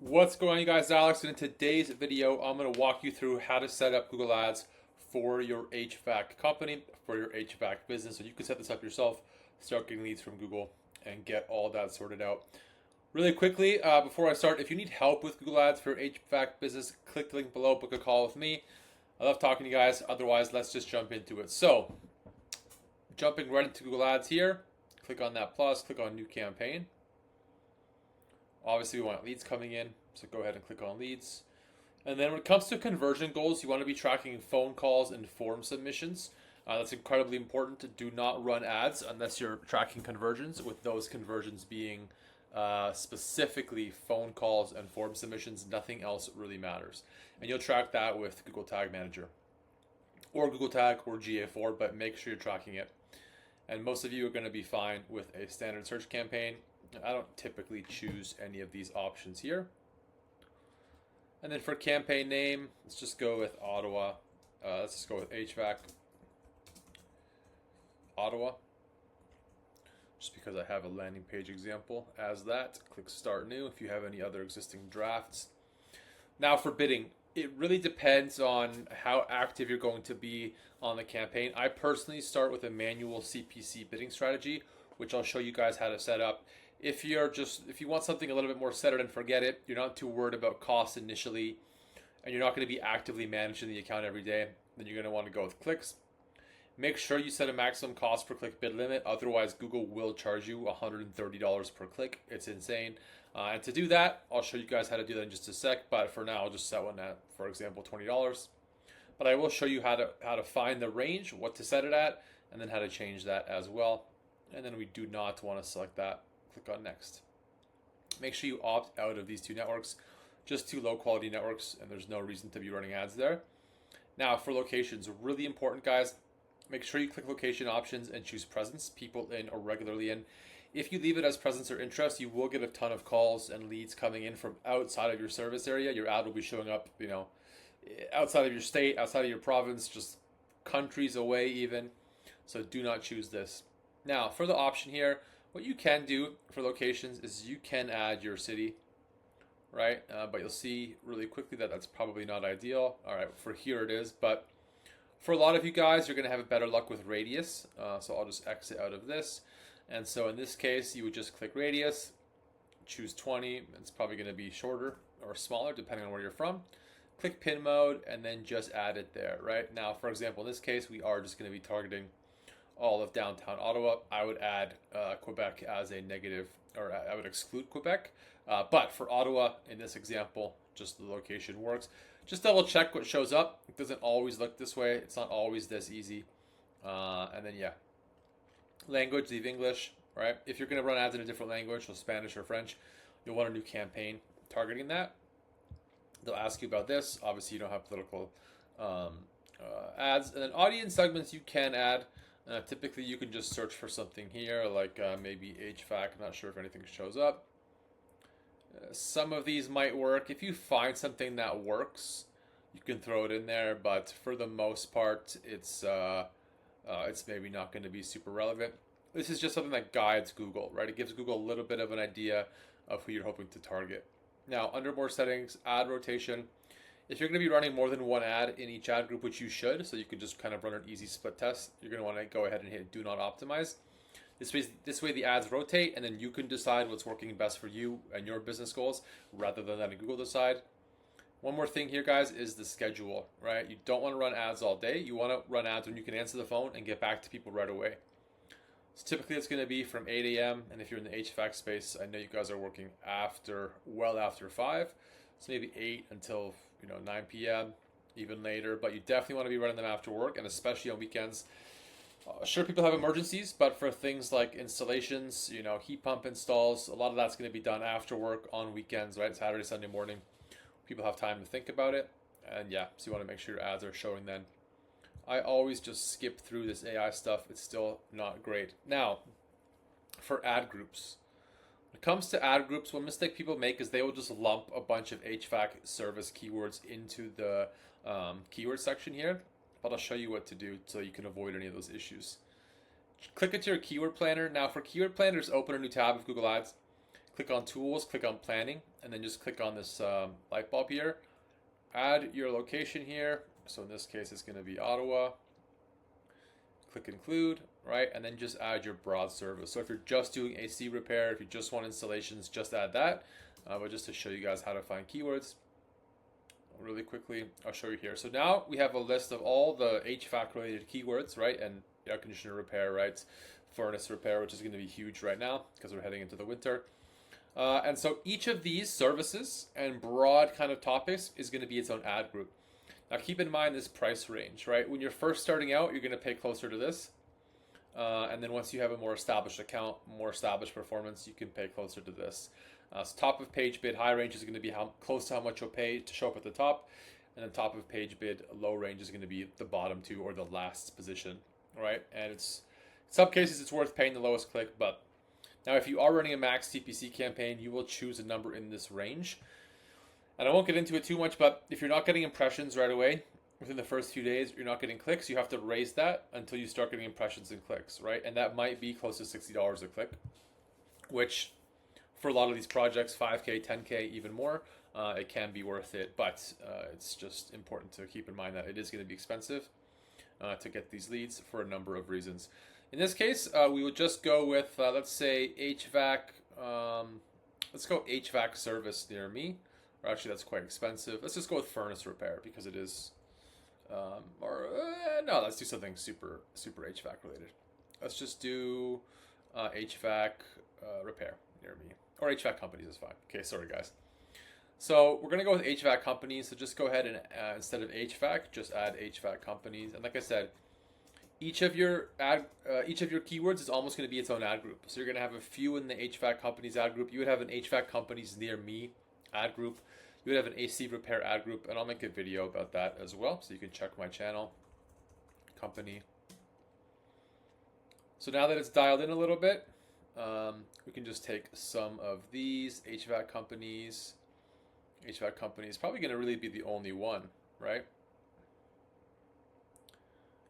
What's going on, you guys? Alex, and in today's video I'm going to walk you through how to set up Google Ads for your HVAC company, for your HVAC business, so you can set this up yourself, start getting leads from Google, and get all that sorted out. Really quickly, before I start, if you need help with Google Ads for your HVAC business, click the link below, book a call with me. I love talking to you guys. Otherwise, let's just jump into it. So, jumping right into Google Ads here, click on that plus, click on new campaign. Obviously, we want leads coming in, so go ahead and click on leads. And then when it comes to conversion goals, you want to be tracking phone calls and form submissions. That's incredibly important. Do not run ads unless you're tracking conversions, with those conversions being specifically phone calls and form submissions. Nothing else really matters. And you'll track that with Google Tag Manager or Google Tag or GA4, but make sure you're tracking it. And most of you are going to be fine with a standard search campaign. I don't typically choose any of these options here. And then for campaign name, let's just go with Ottawa. Let's just go with HVAC Ottawa. Just because I have a landing page example as that. Click Start New if you have any other existing drafts. Now for bidding, it really depends on how active you're going to be on the campaign. I personally start with a manual CPC bidding strategy, which I'll show you guys how to set up. If you want something a little bit more set it and forget it, you're not too worried about costs initially, and you're not going to be actively managing the account every day, then you're going to want to go with clicks. Make sure you set a maximum cost per click bid limit, otherwise Google will charge you $130 per click. It's insane. And to do that, I'll show you guys how to do that in just a sec, but for now I'll just set one at, for example, $20. But I will show you how to find the range, what to set it at, and then how to change that as well. And then we do not want to select that. Click on next. Make sure you opt out of these two networks, just two low quality networks, and there's no reason to be running ads there. Now for locations, really important, guys. Make sure you click location options and choose presence, people in or regularly in. If you leave it as presence or interest, you will get a ton of calls and leads coming in from outside of your service area. Your ad will be showing up, outside of your state, outside of your province, just countries away even. So do not choose this. Now for the option here, what you can do for locations is you can add your city, right? But you'll see really quickly that that's probably not ideal. All right, for here it is, but for a lot of you guys, you're gonna have better luck with radius. So I'll just exit out of this. And so in this case, you would just click radius, choose 20. It's probably gonna be shorter or smaller depending on where you're from. Click pin mode and then just add it there, right? Now, for example, in this case, we are just gonna be targeting all of downtown Ottawa. I would add Quebec as a negative, or I would exclude Quebec. But for Ottawa, in this example, just the location works. Just double check what shows up. It doesn't always look this way. It's not always this easy. And then, yeah. Language, leave English, right? If you're going to run ads in a different language, so Spanish or French, you'll want a new campaign targeting that. They'll ask you about this. Obviously, you don't have political ads. And then audience segments you can add. Typically, you can just search for something here, like maybe HVAC. I'm not sure if anything shows up. Some of these might work. If you find something that works, you can throw it in there. But for the most part, it's maybe not going to be super relevant. This is just something that guides Google, right? It gives Google a little bit of an idea of who you're hoping to target. Now, under more settings, ad rotation. If you're going to be running more than one ad in each ad group, which you should, so you can just kind of run an easy split test, you're going to want to go ahead and hit do not optimize. This way the ads rotate, and then you can decide what's working best for you and your business goals rather than letting Google decide. One more thing here, guys, is the schedule, right? You don't want to run ads all day. You want to run ads when you can answer the phone and get back to people right away. So typically it's going to be from 8 a.m. And if you're in the HVAC space, I know you guys are working well after 5. So maybe 8 until 9 p.m., even later, but you definitely want to be running them after work, and especially on weekends. Sure, people have emergencies, but for things like installations, heat pump installs, a lot of that's going to be done after work on weekends, right? Saturday, Sunday morning. People have time to think about it, and yeah, so you want to make sure your ads are showing then. I always just skip through this AI stuff. It's still not great. Now, for ad groups. When it comes to ad groups, one mistake people make is they will just lump a bunch of HVAC service keywords into the keyword section here, but I'll show you what to do so you can avoid any of those issues. Click into your keyword planner. Now for keyword planner, just open a new tab of Google Ads. click on tools, click on planning, and then just click on this light bulb here. Add your location here. So in this case, it's going to be Ottawa. Click include, right? And then just add your broad service. So if you're just doing AC repair, if you just want installations, just add that. But just to show you guys how to find keywords really quickly, I'll show you here. So now we have a list of all the HVAC related keywords, right? And air conditioner repair, right? Furnace repair, which is going to be huge right now because we're heading into the winter. And so each of these services and broad kind of topics is going to be its own ad group. Now keep in mind this price range, right? When you're first starting out, you're going to pay closer to this. And then once you have a more established account, more established performance, you can pay closer to this. So top of page bid, high range is going to be close to how much you'll pay to show up at the top. And then top of page bid, low range is going to be the bottom two or the last position, right? And it's in some cases it's worth paying the lowest click, but now if you are running a max CPC campaign, you will choose a number in this range. And I won't get into it too much, but if you're not getting impressions right away, within the first few days, you're not getting clicks, you have to raise that until you start getting impressions and clicks, right? And that might be close to $60 a click, which for a lot of these projects, 5K, 10K, even more, it can be worth it. But it's just important to keep in mind that it is going to be expensive to get these leads for a number of reasons. In this case, we would just go with, let's say, HVAC. Let's go HVAC service near me. Or actually, that's quite expensive. Let's just go with furnace repair because it is. No, let's do something super HVAC related. Let's just do HVAC repair near me. Or HVAC companies is fine. Okay, sorry guys. So we're going to go with HVAC companies. So just go ahead and instead of HVAC, just add HVAC companies. And like I said, each of your keywords is almost going to be its own ad group. So you're going to have a few in the HVAC companies ad group. You would have an HVAC companies near me ad group. You would have an AC repair ad group, and I'll make a video about that as well, so you can check my channel. Company. So now that it's dialed in a little bit, we can just take some of these HVAC companies. HVAC company is probably going to really be the only one, right?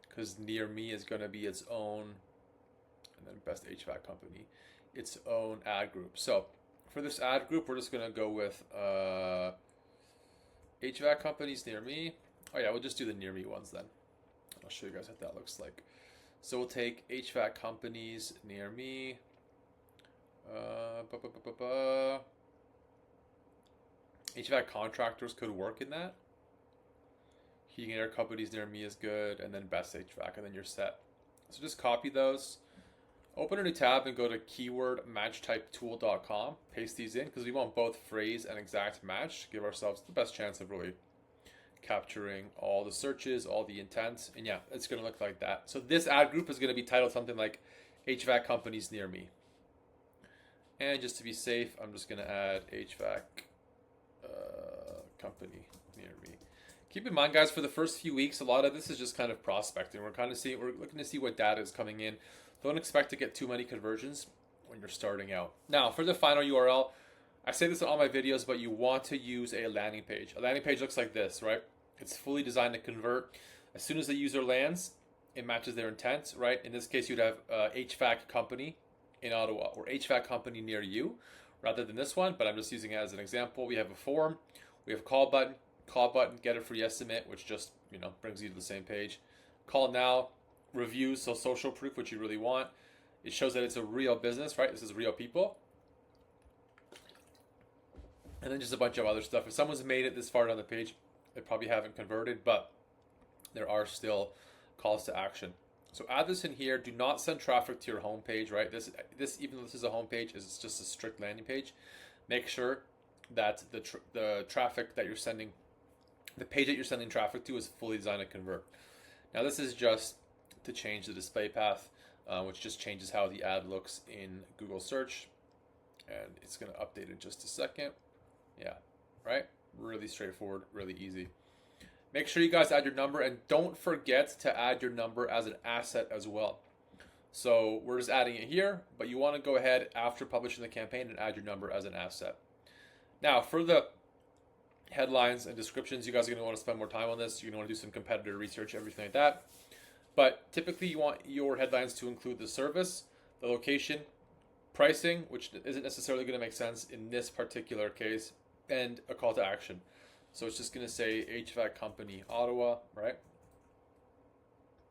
Because near me is going to be its own, and then best HVAC company, its own ad group. So for this ad group, we're just going to go with HVAC companies near me. Oh yeah, we'll just do the near me ones then. I'll show you guys what that looks like. So we'll take HVAC companies near me. HVAC contractors could work in that. Heating and air companies near me is good, and then best HVAC, and then you're set. So just copy those. Open a new tab and go to keywordmatchtypetool.com. Paste these in because we want both phrase and exact match to give ourselves the best chance of really capturing all the searches, all the intent. And yeah, it's going to look like that. So this ad group is going to be titled something like HVAC companies near me. And just to be safe, I'm just going to add HVAC company near me. Keep in mind, guys, for the first few weeks, a lot of this is just kind of prospecting. We're looking to see what data is coming in. Don't expect to get too many conversions when you're starting out. Now, for the final URL, I say this in all my videos, but you want to use a landing page. A landing page looks like this, right? It's fully designed to convert. As soon as the user lands, it matches their intent, right? In this case, you'd have HVAC company in Ottawa or HVAC company near you rather than this one, but I'm just using it as an example. We have a form, we have a call button, get a free estimate, which just, brings you to the same page. Call now, reviews, so social proof, which you really want. It shows that it's a real business, right? This is real people. And then just a bunch of other stuff. If someone's made it this far down the page, they probably haven't converted, but there are still calls to action. So add this in here. Do not send traffic to your homepage, right? This even though this is a homepage, is just a strict landing page. Make sure that the traffic that you're sending, the page that you're sending traffic to, is fully designed to convert. Now this is just to change the display path, which just changes how the ad looks in Google search, and it's going to update in just a second. Yeah, right? Really straightforward, really easy. Make sure you guys add your number, and don't forget to add your number as an asset as well. So we're just adding it here, but you want to go ahead after publishing the campaign and add your number as an asset. Now for the headlines and descriptions, you guys are going to want to spend more time on this. You're going to want to do some competitor research, everything like that. But typically you want your headlines to include the service, the location, pricing, which isn't necessarily going to make sense in this particular case, and a call to action. So it's just going to say HVAC company Ottawa, right?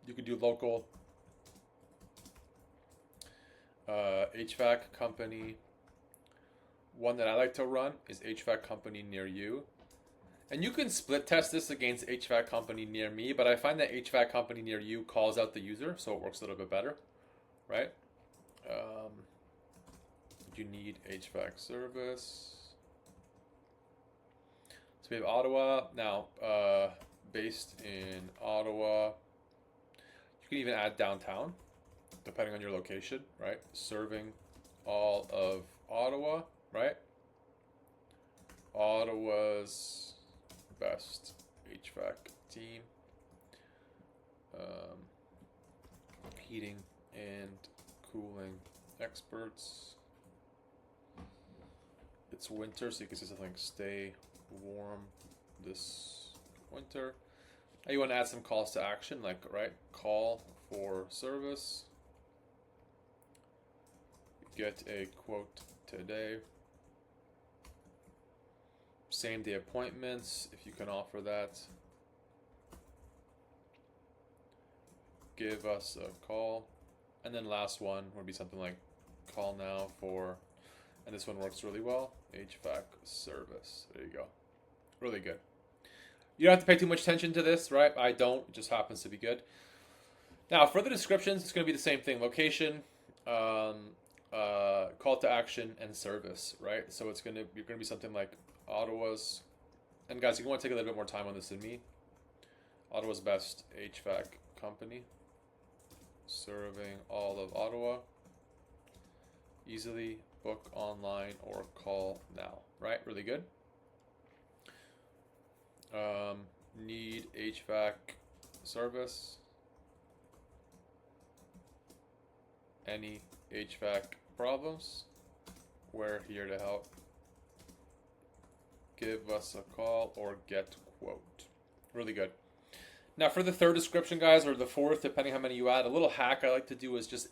You could do local HVAC company. One that I like to run is HVAC company near you. And you can split test this against HVAC company near me, but I find that HVAC company near you calls out the user, so it works a little bit better, right? You need HVAC service. So we have Ottawa now, based in Ottawa. You can even add downtown, depending on your location, right? Serving all of Ottawa, right? Ottawa's best HVAC team, heating and cooling experts. It's winter, so you can say something like stay warm this winter. Now you want to add some calls to action, like, right, call for service, get a quote today, same day appointments if you can offer that, give us a call, and then last one would be something like call now for, and this one works really well, HVAC service. There you go. Really good. You don't have to pay too much attention to this, right? I don't. It just happens to be good. Now, for the descriptions, it's going to be the same thing. Location, call to action, and service, right? So you're going to be something like Ottawa's, and guys, you want to take a little bit more time on this than me. Ottawa's best HVAC company, serving all of Ottawa. Easily book online or call now, right? Really good. Need HVAC service. Any HVAC problems? We're here to help. Give us a call or get quote. Really good. Now for the third description, guys, or the fourth, depending how many you add, a little hack I like to do is just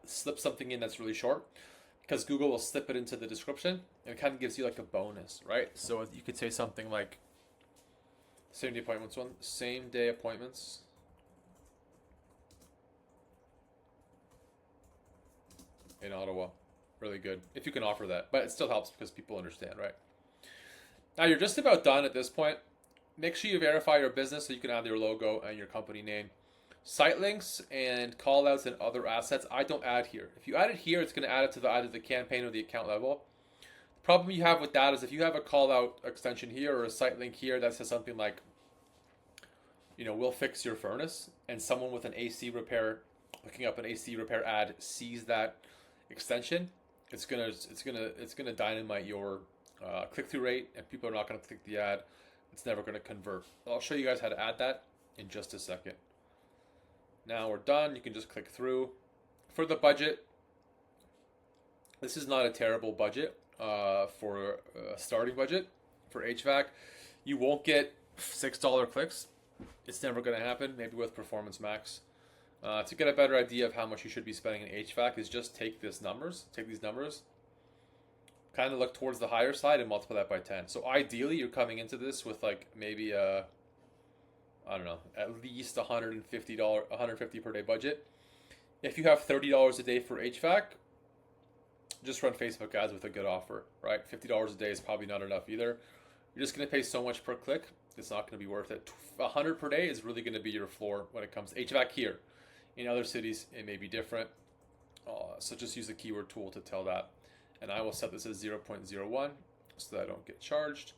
slip something in that's really short, because Google will slip it into the description and it kind of gives you like a bonus, right? So you could say something like same day appointments in Ottawa. Really good if you can offer that, but it still helps because people understand, right? Now you're just about done at this point. Make sure you verify your business so you can add your logo and your company name. Site links and callouts and other assets, I don't add here. If you add it here, it's going to add it to either the campaign or the account level. The problem you have with that is if you have a callout extension here or a site link here that says something like, we'll fix your furnace, and someone with an AC repair, looking up an AC repair ad, sees that extension, it's gonna dynamite your click-through rate, and people are not going to click the ad. It's never going to convert. I'll show you guys how to add that in just a second. Now we're done. You can just click through. For the budget, this is not a terrible budget for a starting budget for HVAC. You won't get $6 clicks. It's never going to happen. Maybe with Performance Max. To get a better idea of how much you should be spending in HVAC is just take these numbers, kind of look towards the higher side and multiply that by 10. So ideally, you're coming into this with like maybe at least $150 per day budget. If you have $30 a day for HVAC, just run Facebook ads with a good offer, right? $50 a day is probably not enough either. You're just going to pay so much per click. It's not going to be worth it. $100 per day is really going to be your floor when it comes to HVAC here. In other cities, it may be different. So just use the keyword tool to tell that. And I will set this as 0.01 so that I don't get charged.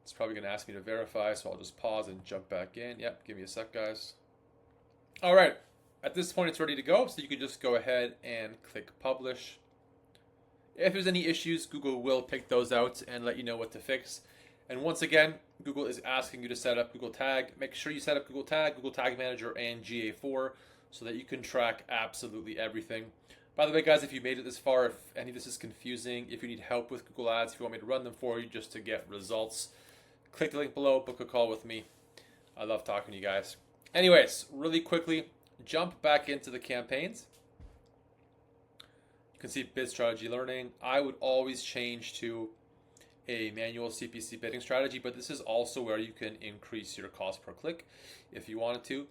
It's probably going to ask me to verify, so I'll just pause and jump back in. Yep, give me a sec, guys. All right, at this point, it's ready to go, so you can just go ahead and click publish. If there's any issues, Google will pick those out and let you know what to fix. And once again, Google is asking you to set up Google Tag. Make sure you set up Google Tag Manager, and GA4 so that you can track absolutely everything. By the way, guys, if you made it this far, if any of this is confusing, if you need help with Google Ads, if you want me to run them for you just to get results, click the link below, book a call with me. I love talking to you guys. Anyways, really quickly, jump back into the campaigns. can see bid strategy learning. I would always change to a manual CPC bidding strategy, but this is also where you can increase your cost per click if you wanted to,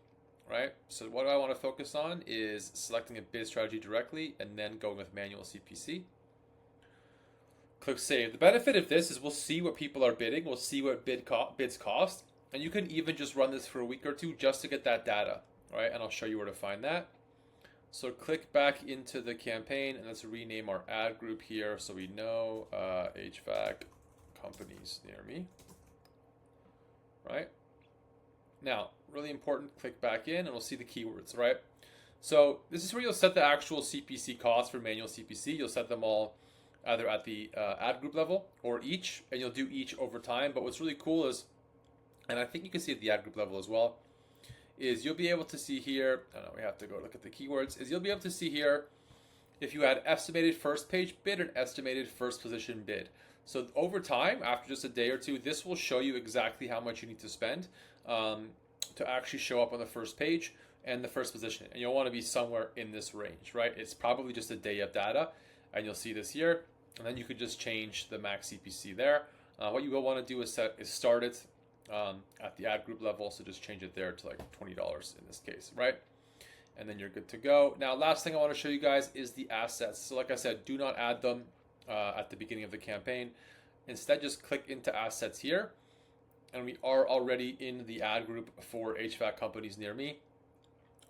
right? So what I want to focus on is selecting a bid strategy directly and then going with manual CPC. Click save. The benefit of this is we'll see what people are bidding, we'll see what bids cost, and you can even just run this for a week or two just to get that data, right? And I'll show you where to find that. So click back into the campaign and let's rename our ad group here so we know HVAC companies near me, right? Now, really important, click back in and we'll see the keywords, right? So this is where you'll set the actual CPC cost for manual CPC. You'll set them all either at the ad group level or each, and you'll do each over time. But what's really cool is, and I think you can see at the ad group level as well, is you'll be able to see here, I don't know, we have to go look at the keywords, is you'll be able to see here if you had estimated first page bid and estimated first position bid. So over time, after just a day or two, this will show you exactly how much you need to spend to actually show up on the first page and the first position. And you'll want to be somewhere in this range, right? It's probably just a day of data, and you'll see this here. And then you could just change the max CPC there. What you will want to do is start it at the ad group level. So just change it there to like $20 in this case, right? And then you're good to go. Now, last thing I want to show you guys is the assets. So like I said, do not add them at the beginning of the campaign. Instead, just click into assets here. And we are already in the ad group for HVAC companies near me.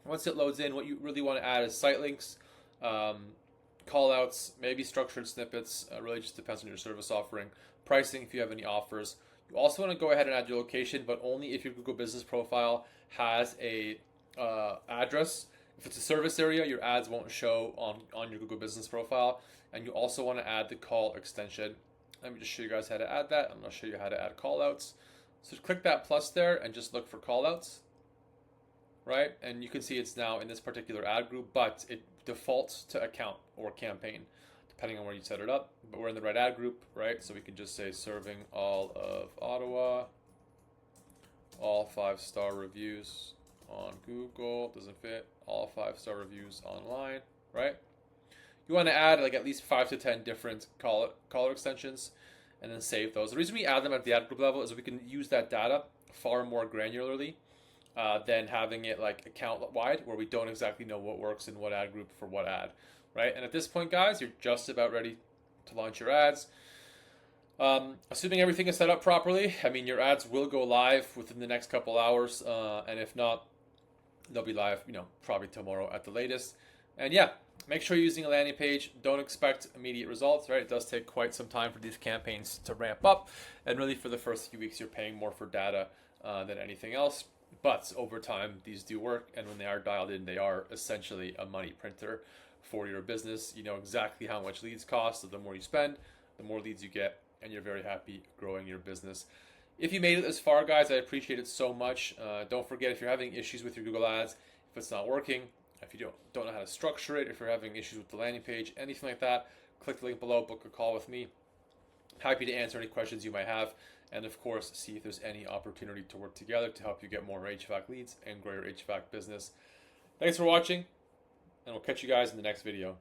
Once it loads in, what you really want to add is site links, call outs, maybe structured snippets. Really just depends on your service offering. Pricing, if you have any offers. You also want to go ahead and add your location, but only if your Google Business profile has a address. If it's a service area, your ads won't show on your Google Business profile. And you also want to add the call extension. Let me just show you guys how to add that. I'm going to show you how to add call outs. So click that plus there and just look for call outs, right? And you can see it's now in this particular ad group, but it defaults to account or campaign, depending on where you set it up. But we're in the right ad group, right? So we can just say serving all of Ottawa, all 5-star reviews on Google, doesn't fit, all 5-star reviews online, right? You want to add like at least 5 to 10 different caller extensions and then save those. The reason we add them at the ad group level is we can use that data far more granularly than having it like account wide, where we don't exactly know what works in what ad group for what ad, right? And at this point, guys, you're just about ready to launch your ads. Assuming everything is set up properly, I mean, your ads will go live within the next couple hours, and if not, they'll be live, probably tomorrow at the latest. And yeah, make sure you're using a landing page. Don't expect immediate results, right? It does take quite some time for these campaigns to ramp up. And really for the first few weeks, you're paying more for data than anything else. But over time, these do work. And when they are dialed in, they are essentially a money printer for your business. You know exactly how much leads cost. So the more you spend, the more leads you get. And you're very happy growing your business. If you made it this far, guys, I appreciate it so much. Don't forget, if you're having issues with your Google Ads, if it's not working, if you don't know how to structure it, if you're having issues with the landing page, anything like that, click the link below, book a call with me. Happy to answer any questions you might have, and of course, see if there's any opportunity to work together to help you get more HVAC leads and grow your HVAC business. Thanks for watching, and we'll catch you guys in the next video.